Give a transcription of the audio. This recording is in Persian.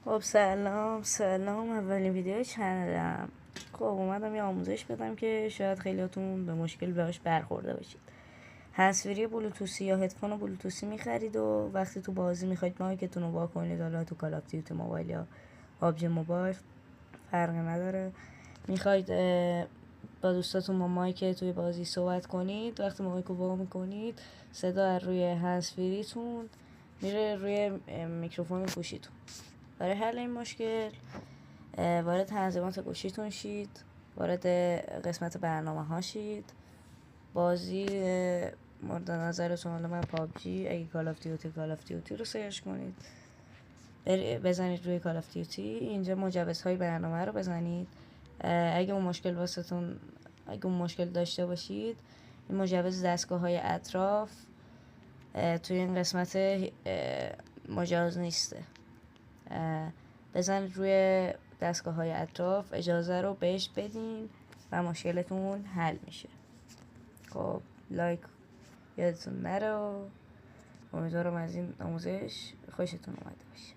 خب سلام اولین ویدیو چنلم. خب اومدم یه آموزش بدم که شاید خیلیاتون به مشکل بهش برخورده باشید. هندزفری بلوتوسی یا هدفون بلوتوسی میخرید و وقتی تو بازی میخواید مایکتون رو وا کنید، حالا تو کال آف دیوتی موبایل یا پابجی موبایل فرقی نداره، میخواید با دوستاتون با مایک توی بازی صحبت کنید، وقتی مایک رو وا میکنید صدا از روی هندزفریتون میره روی میکروفون گوشیتون. برای حل این مشکل وارد تنظیمات گوشیتون شید، وارد قسمت برنامه ها شید، بازی مورد نظرتون، حالا من پابجی، اگه کال آف دیوتی رو سرچ کنید، بزنید روی کال آف دیوتی، اینجا مجوزهای برنامه رو بزنید. اگه اون مشکل داشته باشید، این مجوز دستگاه های اطراف توی این قسمت مجاز نیسته. بزنید روی دستگاه های اطراف، اجازه رو بهش بدین و مشکلتون حل میشه. خب لایک یادتون نره و امیدوارم از این آموزش خوشتون اومده باشه.